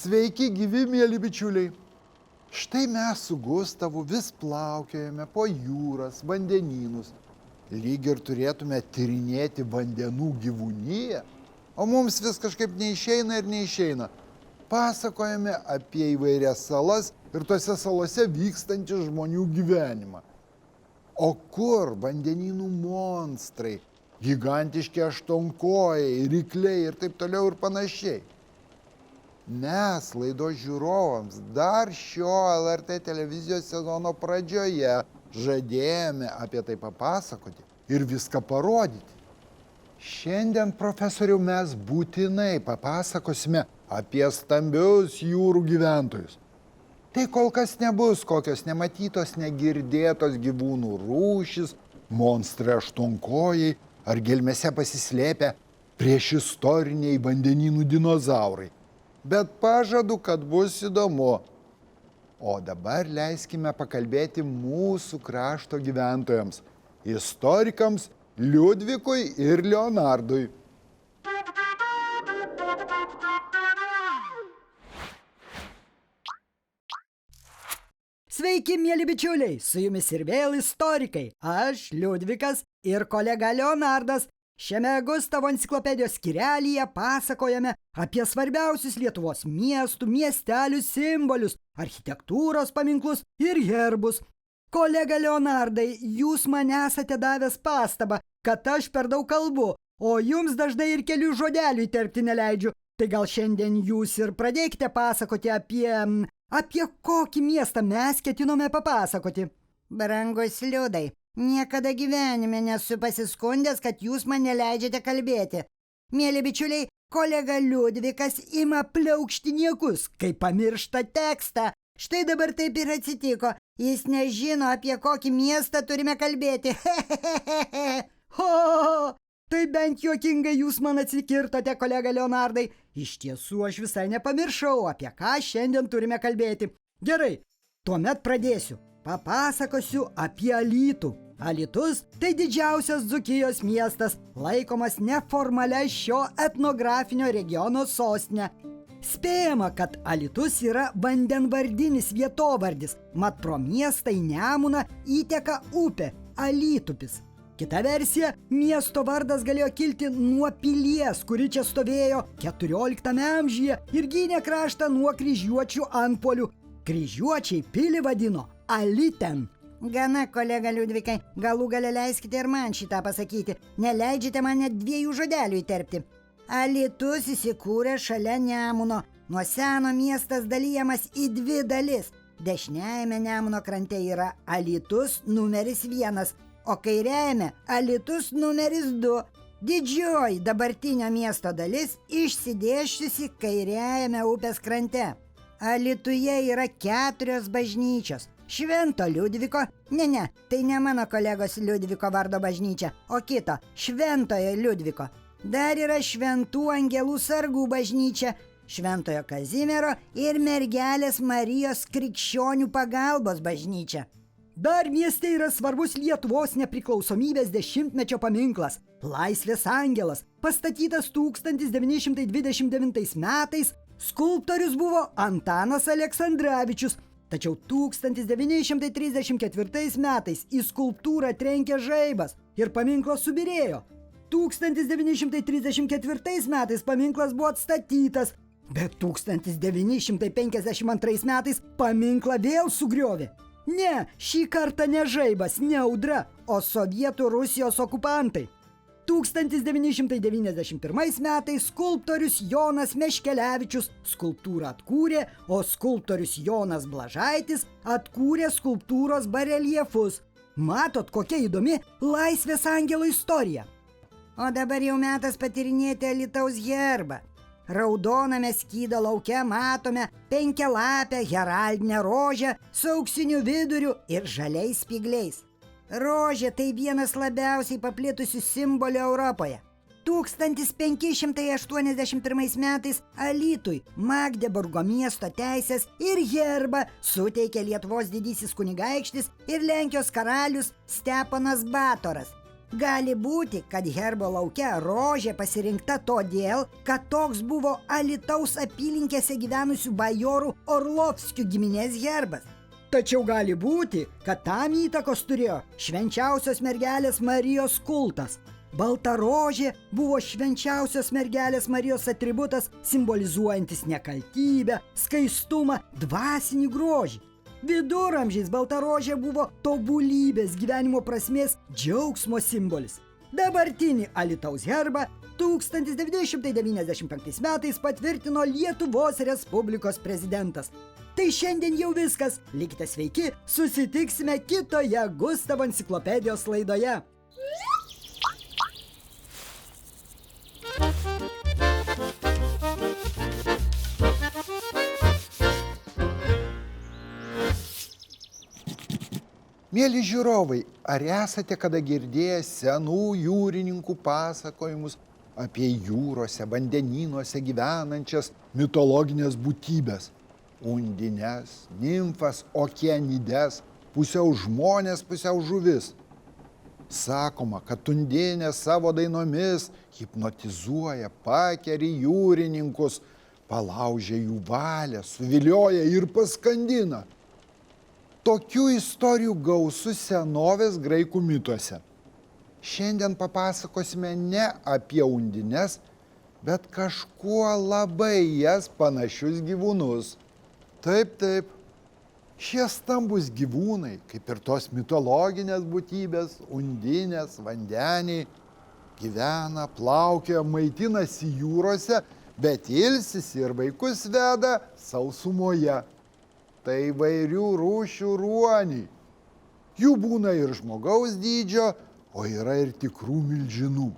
Sveiki, gyvi, mėly bičiuliai. Štai mes su Gustavu vis plaukiojame po jūras, vandenynus. Lyg ir turėtume tyrinėti vandenų gyvūniją, o mums vis kažkaip neišeina ir neišeina. Pasakojame apie įvairias salas ir tose salose vykstantį žmonių gyvenimą. O kur vandenynų monstrai, gigantiški aštuonkojai, rykliai ir taip toliau ir panašiai. Mes laidos žiūrovams dar šio LRT televizijos sezono pradžioje žadėjome apie tai papasakoti ir viską parodyti. Šiandien, profesoriau, mes būtinai papasakosime apie stambius jūrų gyventojus. Tai kol kas nebus kokios nematytos, negirdėtos gyvūnų rūšys, monstrai aštuonkojai ar gelmėse pasislėpę priešistoriniai vandenynų dinozaurai. Bet pažadu, kad bus įdomu. O dabar leiskime pakalbėti mūsų krašto gyventojams, istorikams Liudvikui ir Leonardui. Sveiki, mėly bičiuliai, su jumis ir vėl istorikai. Aš, Liudvikas ir kolega Leonardas. Šiame Gustavo enciklopedijos skyrelyje pasakojame apie svarbiausius Lietuvos miestų, miestelių simbolius, architektūros paminklus ir herbus. Kolega Leonardai, jūs man esate davęs pastabą, kad aš per daug kalbu, o jums dažnai ir kelių žodelių įterpti neleidžiu. Tai gal šiandien jūs ir pradėkite pasakoti apie kokį miestą mes ketinome papasakoti. Brangus Liudai, niekada gyvenime nesu pasiskundęs, kad jūs man neleidžiate kalbėti. Mėly bičiuliai, kolega Liudvikas ima pliaukšti niekus, kai pamiršta tekstą. Štai dabar taip ir atsitiko. Jis nežino, apie kokį miestą turime kalbėti. Ho! Tai bent juokingai jūs man atsikirtote, kolega Leonardai. Iš tiesų aš visai nepamiršau, apie ką šiandien turime kalbėti. Gerai, tuomet pradėsiu. Papasakosiu apie Alytų. Alytus tai didžiausias Dzūkijos miestas, laikomas neformalia šio etnografinio regiono sostinė. Spėjama, kad Alytus yra vandenvardinis vietovardis, mat pro miestą į Nemuną įteka upė Alytupis. Kita versija, miesto vardas galėjo kilti nuo pilies, kuri čia stovėjo 14 amžiuje ir gynė kraštą nuo kryžiuočių antpuolių. Kryžiuočiai pilį vadino Alyten. Gana, kolega Liudvikai, galų gale leiskite ir man šitą pasakyti. Neleidžiate man net 2 žodelių įterpti. Alytus įsikūrė šalia Nemuno. Nuo seno miestas dalyjamas į 2 dalis. Dešiniajame Nemuno krante yra Alytus numeris 1, o kairiajame Alytus numeris 2. Didžioji dabartinio miesto dalis išsidėsčiusi kairiajame upės krante. Alytuje yra 4 bažnyčios. Švento Liudviko, tai ne mano kolegos Liudviko vardo bažnyčia, o kito, Šventojo Liudviko. Dar yra Šventų angelų sargų bažnyčia, Šventojo Kazimiero ir mergelės Marijos krikščionių pagalbos bažnyčia. Dar mieste yra svarbus Lietuvos nepriklausomybės 10-mečio paminklas – Laisvės angelas, pastatytas 1929 metais. Skulptorius buvo Antanas Aleksandravičius, tačiau 1934 metais į skulptūrą trenkė žaibas ir paminklas subyrėjo. 1934 metais paminklas buvo atstatytas, bet 1952 metais paminklą vėl sugriovė. Ne, šį kartą ne žaibas, ne audra, o Sovietų Rusijos okupantai. 1991 metais skulptorius Jonas Meškelevičius skulptūrą atkūrė, o skulptorius Jonas Blažaitis atkūrė skulptūros bareljefus. Matot, kokia įdomi Laisvės angelo istorija. O dabar jau metas patyrinėti Alytaus herbą. Raudoname skydo lauke matome penkialapę heraldinę rožę su auksiniu viduriu ir žaliais spygliais. Rožė tai vienas labiausiai paplitusių simbolių Europoje. 1581 metais Alytui Magdeburgo miesto teisės ir herbą suteikė Lietuvos didysis kunigaikštis ir Lenkijos karalius Steponas Batoras. Gali būti, kad herbo lauke rožė pasirinkta todėl, kad toks buvo Alytaus apylinkėse gyvenusių bajorų Orlovskių giminės herbas. Tačiau gali būti, kad tam įtakos turėjo švenčiausios mergelės Marijos kultas. Balta rožė buvo švenčiausios mergelės Marijos atributas, simbolizuojantis nekaltybę, skaistumą, dvasinį grožį. Viduramžiais balta rožė buvo tobulybės, gyvenimo prasmės, džiaugsmo simbolis. Dabartinį Alytaus herbą 1995 metais patvirtino Lietuvos Respublikos prezidentas. Tai šiandien jau viskas. Likite sveiki, susitiksime kitoje Gustavo enciklopedijos laidoje. Mėly žiūrovai, ar esate kada girdėję senų jūrininkų pasakojimus apie jūrose, vandenynuose gyvenančias mitologinės būtybės? Undines, nimfas, okeanides, pusiau žmonės, pusiau žuvis. Sakoma, kad undinės savo dainomis hipnotizuoja, pakeria jūrininkus, palaužia jų valią, suvilioja ir paskandina. Tokių istorijų gausu senovės graikų mituose. Šiandien papasakosime ne apie undines, bet kažkuo labai jas panašius gyvūnus. Taip, šie stambus gyvūnai, kaip ir tos mitologinės būtybės, undinės, vandeniai, gyvena, plaukioja, maitinasi jūrose, bet ilsisi ir vaikus veda sausumoje. Tai įvairių rūšių ruoniai. Jų būna ir žmogaus dydžio, o yra ir tikrų milžinų.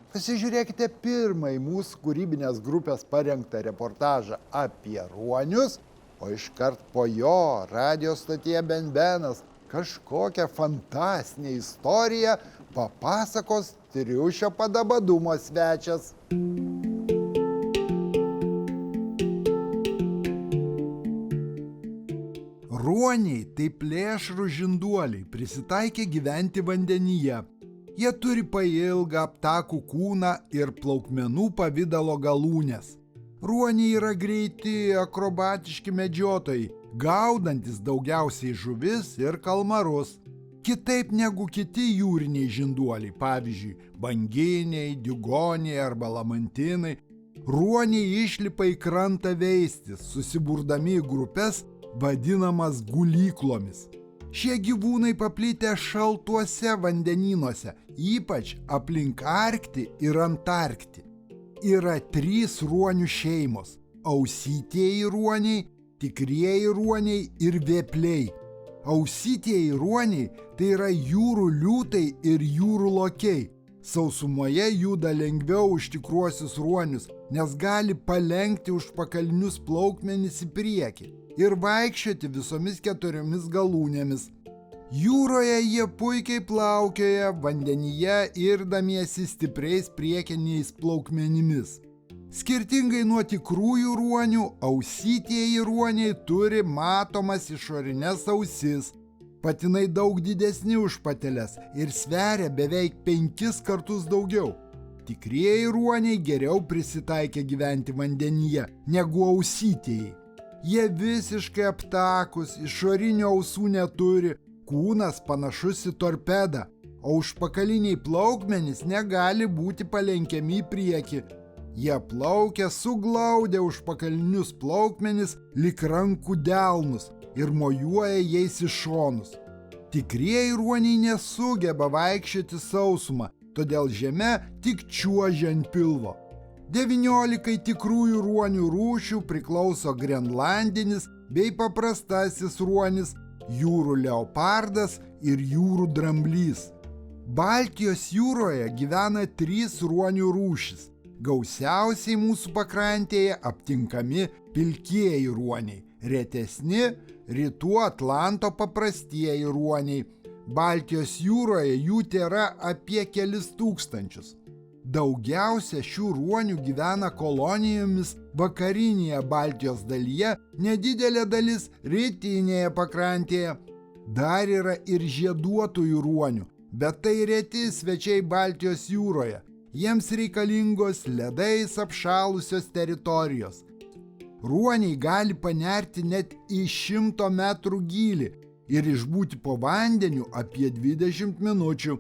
Pasižiūrėkite pirmąjį mūsų kūrybinės grupės parengtą reportažą apie ruonius, o iškart po jo radijo stotyje Benbenas kažkokią fantastinę istoriją papasakos triušio padabadumo svečias. Ruoniai tai plėšrūs žinduoliai, prisitaikę gyventi vandenyje. Jie turi pailgą aptakų kūną ir plaukmenų pavidalo galūnes. Ruoniai yra greiti, akrobatiški medžiotojai, gaudantis daugiausiai žuvis ir kalmarus. Kitaip negu kiti jūriniai žinduoliai, pavyzdžiui, banginiai, diugoniai arba lamantinai, ruoniai išlipa į krantą veistis, susiburdami į grupes, vadinamas gulyklomis. Šie gyvūnai paplitę šaltuose vandenynuose, ypač aplink Arktį ir Antarktį. Yra 3 ruonių šeimos – ausytieji ruoniai, tikrieji ruoniai ir vėpliai. Ausytieji ruoniai tai yra jūrų liūtai ir jūrų lokiai. Sausumoje juda lengviau už tikruosius ruonius, nes gali palenkti užpakalinius plaukmenis į priekį ir vaikščioti visomis 4 galūnėmis. Jūroje jie puikiai plaukioja, vandenyje irdamiesi stipriais priekiniais plaukmenimis. Skirtingai nuo tikrųjų ruonių, ausytieji ruoniai turi matomas išorines ausis. Patinai daug didesni už pateles ir sveria beveik 5 kartus daugiau. Tikrieji ruoniai geriau prisitaikę gyventi vandenyje negu ausytieji. Jie visiškai aptakus, išorinių ausų neturi, kūnas panašus į torpedą, o užpakaliniai plaukmenys negali būti palenkiami į priekį. Jie plaukia suglaudę užpakalinius plaukmenis lyg rankų delnus ir mojuoja jais į šonus. Tikrieji ruoniai nesugeba vaikščioti sausumą, todėl žeme tik čiuožia ant pilvo. 19 tikrųjų ruonių rūšių priklauso grenlandinis bei paprastasis ruonis, jūrų leopardas ir jūrų dramblys. Baltijos jūroje gyvena 3 ruonių rūšys. Gausiausiai mūsų pakrantėje aptinkami pilkieji ruoniai, retesni rytų Atlanto paprastieji ruoniai. Baltijos jūroje jų tėra apie kelis tūkstančius. Daugiausia šių ruonių gyvena kolonijomis vakarinėje Baltijos dalyje, nedidelė dalis rytinėje pakrantėje. Dar yra ir žieduotųjų ruonių, bet tai reti svečiai Baltijos jūroje. Jiems reikalingos ledais apšalusios teritorijos. Ruoniai gali panerti net į 100 metrų gylį ir išbūti po vandeniu apie 20 minučių.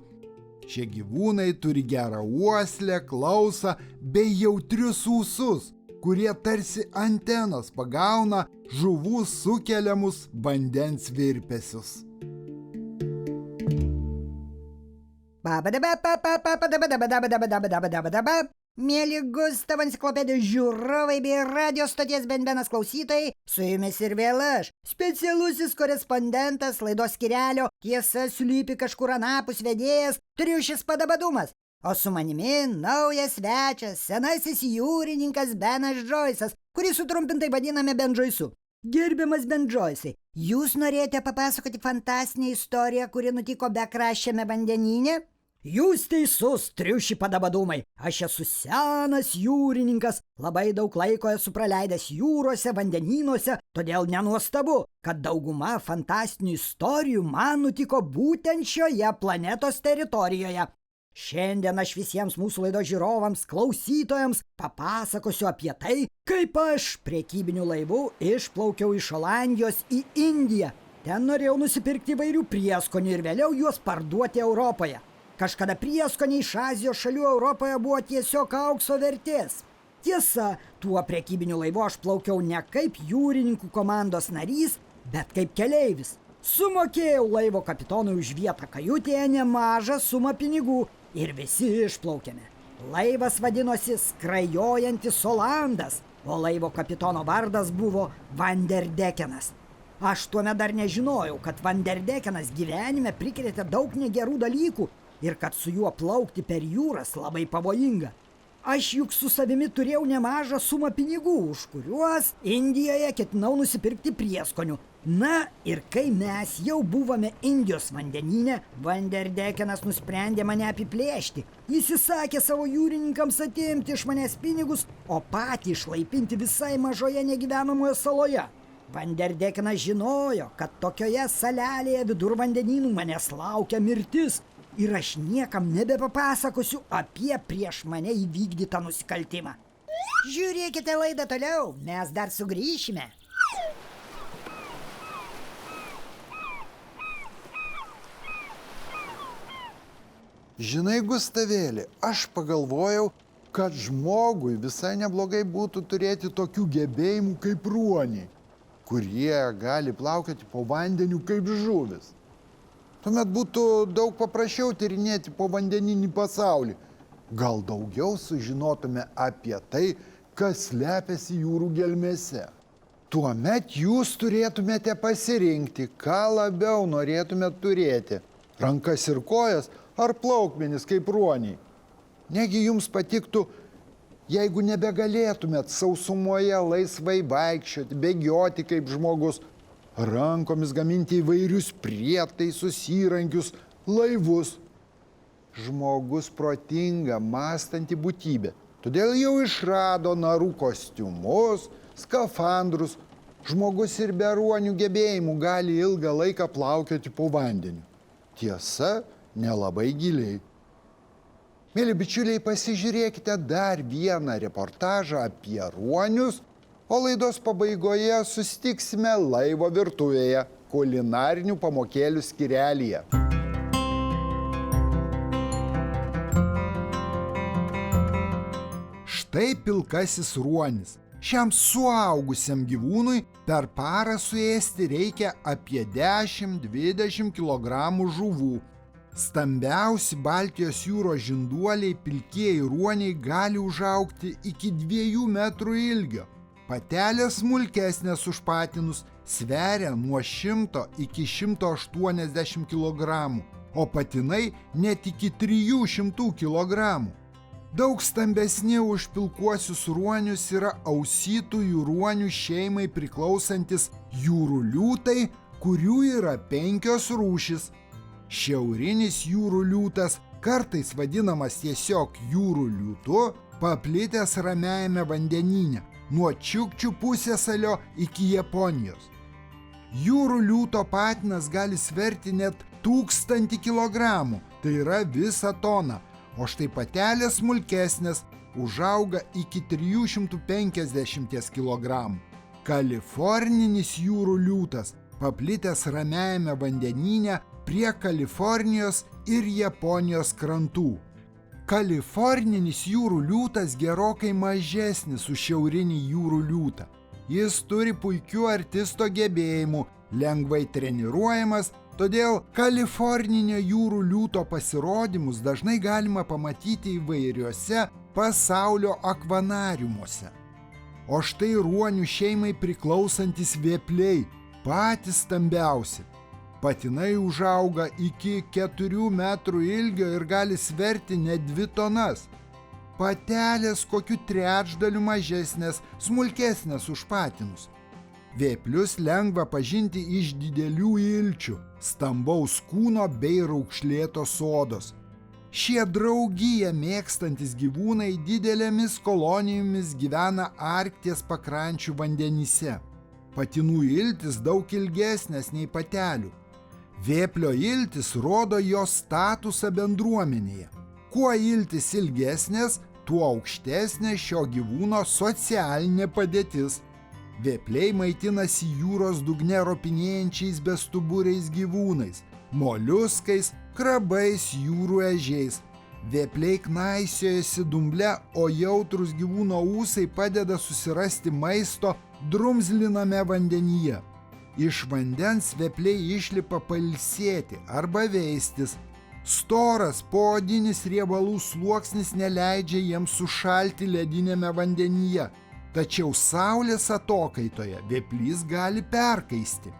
Šie gyvūnai turi gerą uoslę, klausą bei jautrius ūsus, kurie tarsi antenos pagauna žuvų sukeliamus vandens virpesius. Mėly Gustavo enciklopedijos žiūrovai bei radio stoties Benbenas klausytojai, su jumis ir vėl aš, specialusis korespondentas laidos skyrelio Tiesa slypi kažkur anapus vedėjas Triušis Padabadumas, o su manimi naujas svečias, senasis jūrininkas Benas Džoisas, kurį sutrumpintai vadiname Ben Džoisu. Gerbiamas Ben Džoisai, jūs norėjote papasakoti fantastinę istoriją, kuri nutiko bekraščiame vandenyne? Jūs teisus, Triuši Padabadumai. Aš esu senas jūrininkas, labai daug laiko esu praleidęs jūrose, vandenynuose, todėl nenuostabu, kad dauguma fantastinių istorijų man nutiko būtent šioje planetos teritorijoje. Šiandien aš visiems mūsų laidos žiūrovams, klausytojams papasakosiu apie tai, kaip aš prekybiniu laivu išplaukiau iš Olandijos į Indiją. Ten norėjau nusipirkti įvairių prieskonių ir vėliau juos parduoti Europoje. Kažkada prieskoniai iš Azijos šalių Europoje buvo tiesiog aukso vertės. Tiesa, tuo prekybiniu laivu aš plaukiau ne kaip jūrininkų komandos narys, bet kaip keleivis. Sumokėjau laivo kapitonui už vietą kajutėje nemažą sumą pinigų ir visi išplaukėme. Laivas vadinosi Skrajojantis Olandas, o laivo kapitono vardas buvo Vanderdekenas. Aš tuomet dar nežinojau, kad Vanderdekenas gyvenime prikrėtė daug negerų dalykų ir kad su juo plaukti per jūras labai pavojinga. Aš juk su savimi turėjau nemažą sumą pinigų, už kuriuos Indijoje ketinau nusipirkti prieskonių. Na ir kai mes jau buvome Indijos vandenyne, Vanderdekenas nusprendė mane apiplėšti. Jis įsakė savo jūrininkams atimti iš manęs pinigus, o patį išlaipinti visai mažoje negyvenamoje saloje. Vanderdekenas žinojo, kad tokioje salelėje vidur vandenynų manęs laukia mirtis. Ir aš niekam nebepapasakosiu apie prieš mane įvykdytą nusikaltimą. Žiūrėkite laidą toliau, mes dar sugrįšime. Žinai, Gustavėli, aš pagalvojau, kad žmogui visai neblogai būtų turėti tokių gebėjimų kaip ruoniai, kurie gali plaukioti po vandeniu kaip žuvis. Tuomet būtų daug paprasčiau tyrinėti povandeninį pasaulį. Gal daugiau sužinotume apie tai, kas slepiasi jūrų gelmėse. Tuomet jūs turėtumėte pasirinkti, ką labiau norėtumėte turėti – rankas ir kojas ar plaukmenis kaip ruoniai. Negi jums patiktų, jeigu nebegalėtumėt sausumoje laisvai vaikščioti, bėgioti kaip žmogus, rankomis gaminti įvairius prietaisus, įrankius, laivus. Žmogus protinga, mąstanti būtybė. Todėl jau išrado narų kostiumus, skafandrus. Žmogus ir be ruonių gebėjimų gali ilgą laiką plaukioti po vandeniu. Tiesa, nelabai giliai. Mėly bičiuliai, pasižiūrėkite dar vieną reportažą apie ruonius, o laidos pabaigoje susitiksime laivo virtuvėje, kulinarinių pamokėlių skyrelyje. Štai pilkasis ruonis. Šiam suaugusiam gyvūnui per parą suėsti reikia apie 10-20 kg žuvų. Stambiausi Baltijos jūros žinduoliai pilkieji ruoniai gali užaugti iki 2 metrų ilgio. Patelės smulkesnės už patinus sveria nuo 100 iki 180 kg, o patinai net iki 300 kg. Daug stambesni už pilkuosius ruonius yra ausytųjų ruonių šeimai priklausantis jūrų liūtai, kurių yra 5 rūšis. Šiaurinis jūrų liūtas, kartais vadinamas tiesiog jūrų liūtu, paplitęs Ramiajame vandenyne, nuo Čiukčių pusiasalio iki Japonijos. Jūrų liūto patinas gali sverti net 1000 kg, tai yra visą toną, o štai patelės smulkesnės užauga iki 350 kg. Kaliforninis jūrų liūtas, paplitęs Ramiajame vandenyne prie Kalifornijos ir Japonijos krantų. Kaliforninis jūrų liūtas gerokai mažesnis už šiaurinį jūrų liūtą. Jis turi puikių artisto gebėjimų, lengvai treniruojamas, todėl Kaliforninio jūrų liūto pasirodymus dažnai galima pamatyti įvairiuose pasaulio akvanariumuose. O štai ruonių šeimai priklausantis vėpliai, patys stambiausi. Patinai užauga iki 4 metrų ilgio ir gali sverti net 2 tonas. Patelės kokiu trečdaliu mažesnės, smulkesnės už patinus. Vėplius lengva pažinti iš didelių ilčių, stambaus kūno bei raukšlėtos odos. Šie draugiją mėgstantis gyvūnai didelėmis kolonijomis gyvena Arkties pakrančių vandenyse. Patinų iltis daug ilgesnės nei patelių. Vėplio iltis rodo jo statusą bendruomenėje. Kuo iltis ilgesnės, tuo aukštesnė šio gyvūno socialinė padėtis. Vėpliai maitinasi jūros dugne ropinėjančiais bestuburiais gyvūnais, moliuskais, krabais, jūrų ežiais. Vėpliai knaisiojasi dumble, o jautrus gyvūno ūsai padeda susirasti maisto drumzliname vandenyje. Iš vandens vėpliai išlipa pailsėti arba veistis. Storas poodinis riebalų sluoksnis neleidžia jiems sušalti ledinėme vandenyje, tačiau saulės atokaitoje vėplys gali perkaisti.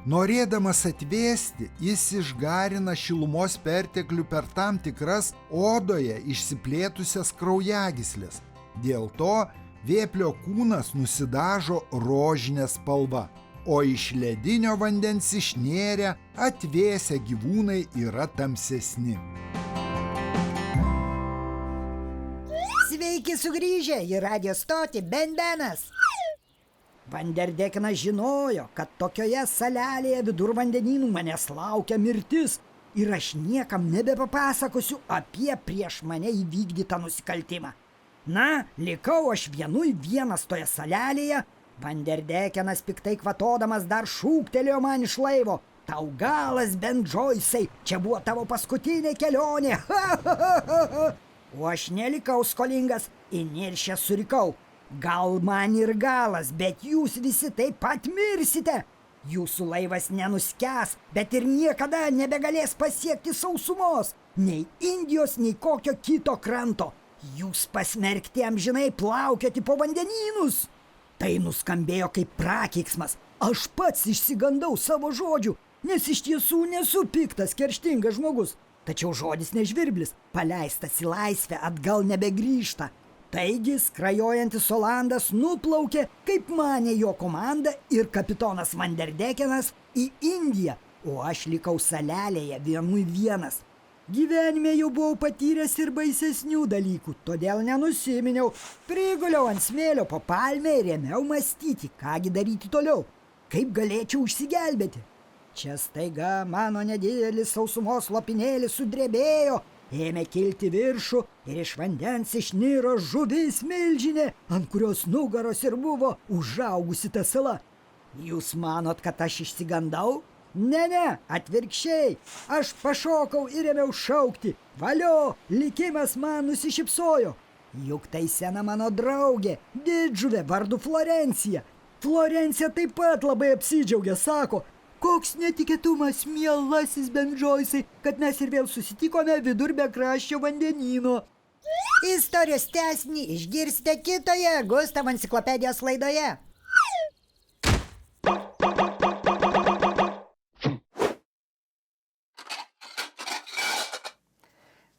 Norėdamas atvėsti, jis išgarina šilumos perteklių per tam tikras odoje išsiplėtusias kraujagyslės. Dėl to vėplio kūnas nusidažo rožinė spalva, o iš ledinio vandens išnėrę atvėsę gyvūnai yra tamsesni. Sveiki sugrįžę į radijo stotį Ben-Benas. Vanderdekinas žinojo, kad tokioje salelėje vidur vandenynų manęs laukia mirtis ir aš niekam nebepapasakosiu apie prieš mane įvykdytą nusikaltimą. Na, likau aš vienas toje salelėje. Vanderdekinas piktai kvatodamas dar šūktelėjo man iš laivo: "Tau galas, Ben Džoisai, čia buvo tavo paskutinė kelionė." O aš nelikau skolingas, įniršęs surikau: "Gal man ir galas, bet jūs visi taip pat mirsite. Jūsų laivas nenuskęs, bet ir niekada nebegalės pasiekti sausumos, nei Indijos, nei kokio kito kranto. Jūs pasmerkti amžinai plaukioti po vandenynus." Tai nuskambėjo kaip prakeiksmas. Aš pats išsigandau savo žodžių, nes iš tiesų nesu piktas, kerštingas žmogus. Tačiau žodis nežvirblis, paleistas į laisvę atgal nebegrįžta. Taigi skrajojantis Olandas nuplaukė, kaip manė jo komanda ir kapitonas Vanderdekinas, į Indiją, o aš likau salelėje vienas. Gyvenime jau buvau patyręs ir baisesnių dalykų, todėl nenusiminiau. Priguliau ant smėlio po palmę ir ėmiau mąstyti, kągi daryti toliau, kaip galėčiau užsigelbėti. Čia staiga mano nedidelis sausumos lopinėlis sudrebėjo, ėmė kilti viršų ir iš vandens išniro žuvis milžinė, ant kurios nugaros ir buvo užaugusi ta sala. Jūs manot, kad aš išsigandau? Ne, atvirkščiai. Aš pašokau ir ėmiau šaukti: "Valio, likimas man nusišypsojo." Juk tai sena mano draugė, didžuvė vardu Florencija. Florencija taip pat labai apsidžiaugė, sako: Koks netikėtumas, mielasis Ben Džoisai, kad mes ir vėl susitikome vidur bekraščio vandenyno. Istorijos tęsinį išgirsite kitoje Gustav enciklopedijos laidoje.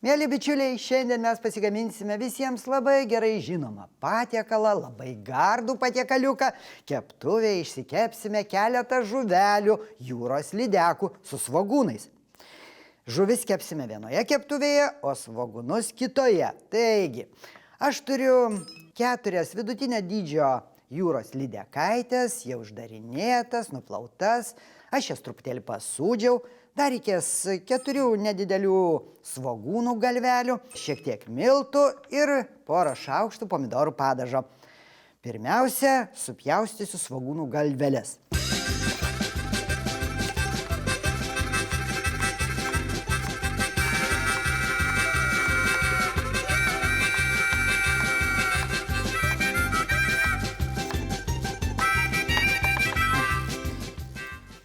Mėly bičiuliai, šiandien mes pasigaminsime visiems labai gerai žinomą patiekalą, labai gardų patiekaliuką. Keptuvėje išsikepsime keletą žuvelių, jūros lydekų su svogūnais. Žuvis kepsime vienoje keptuvėje, o svogūnus kitoje. Taigi, aš turiu 4 vidutinio dydžio jūros lydekaitės, jau uždarinėtas, nuplautas. Aš jas truputėlį pasūdžiau. Dar reikės 4 nedidelių svogūnų galvelių, šiek tiek miltų ir porą šaukštų pomidorų padažo. Pirmiausia, supjaustysiu svogūnų galveles.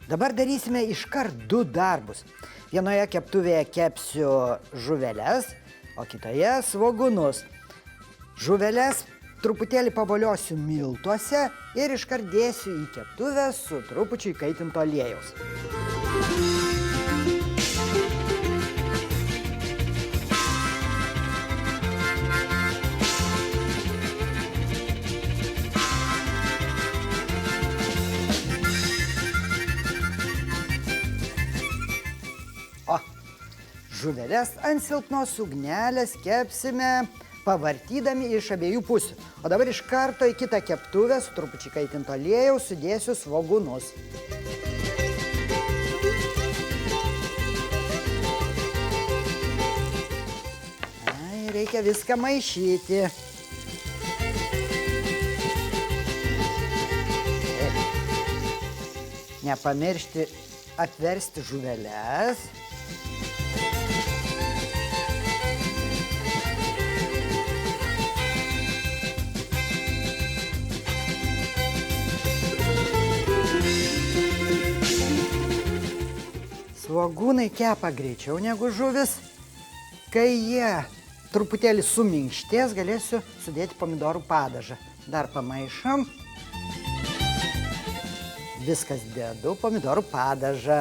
Dabar darysime iškart 2 darbus. Vienoje keptuvėje kepsiu žuveles, o kitoje svogūnus. Žuveles truputėlį pavoliosiu miltuose ir iškart dėsiu į keptuvę su trupučiu įkaitinto aliejaus. Žuveles ant silpnos ugnelės kepsime, pavartydami iš abiejų pusių. O dabar iš karto į kitą keptuvę su trupučiu įkaitinto aliejaus sudėsiu svogūnus. Reikia viską maišyti. Nepamiršti atversti žuveles. Svogūnai kepa greičiau negu žuvis. Kai jie truputėlį suminkštės, galėsiu sudėti pomidorų padažą. Dar pamaišom. Viskas dedu pomidorų padažą.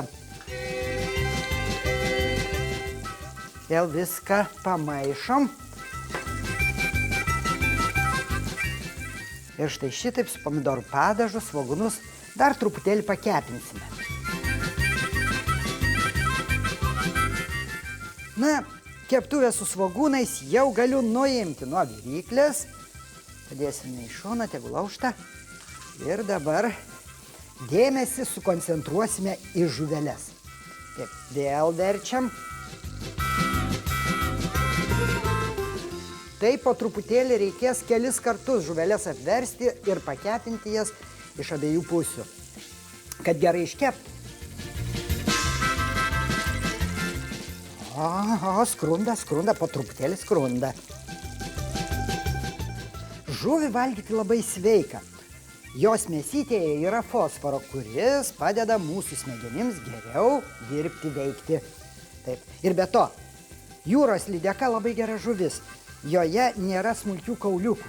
Vėl viską pamaišom. Ir štai šitaip su pomidorų padažu svogūnus dar truputėlį pakepinsime. Na, keptuvę su svogūnais jau galiu nuimti nuo viryklės. Padėsime į šoną, tegul aušta. Ir dabar dėmesį sukoncentruosime į žuveles. Taip, vėl verčiam. Taip po truputėlį reikės kelis kartus žuveles apversti ir pakepinti jas iš abiejų pusių, kad gerai iškeptų. Skrunda, po truputėlį skrunda. Žuvį valgyti labai sveika. Jos mėsytėje yra fosforo, kuris padeda mūsų smegenims geriau dirbti, veikti. Taip. Ir be to, jūros lydeka labai gera žuvis. Joje nėra smulkių kauliukų.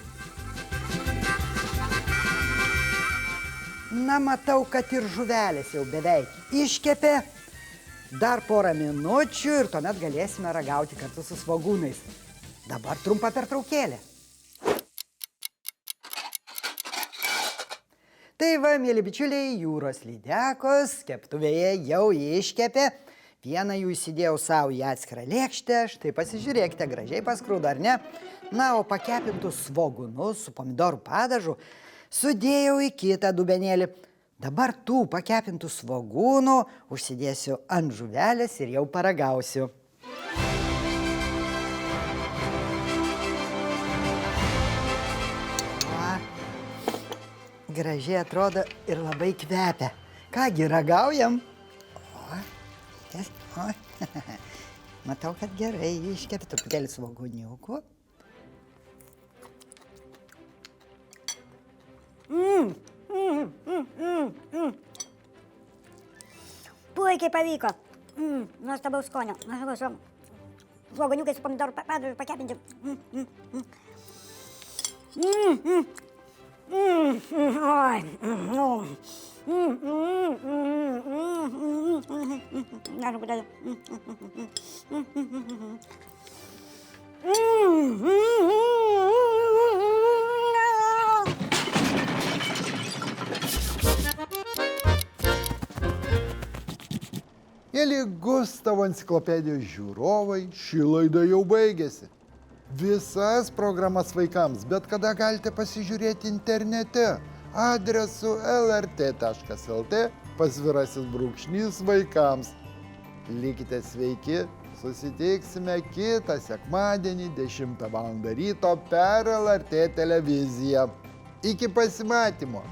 Na, matau, kad ir žuvelės jau beveik iškepė. Dar porą minučių ir tuomet galėsime ragauti kartu su svogūnais. Dabar trumpa pertraukėlė. Tai va, mėly bičiuliai, jūros lydekos keptuvėje jau iškepė. Vieną jų įsidėjau savo į atskirą lėkštę. Štai pasižiūrėkite, gražiai paskrūdo, ar ne? Na, o pakepintus svogūnus su pomidorų padažu sudėjau į kitą dubenėlį. Dabar tų pakepintų svogūnų užsidėsiu ant žuvelės ir jau paragausiu. Gražiai atrodo ir labai kvepia. Kągi, ragaujam? Matau, kad gerai iškepė truputėlį svogūniukų. puikiai pavyko. Nuostabaus skonio. Svogoniukai su pomidorų padažu pakepinti. Oi. Nežinau, kodėl. Mėly Gustavo enciklopedijos žiūrovai, ši laida jau baigėsi. Visas programas vaikams bet kada galite pasižiūrėti internete adresu lrt.lt /vaikams. Likite sveiki, susitiksime kitą sekmadienį 10 val. Ryto per LRT televiziją. Iki pasimatymo.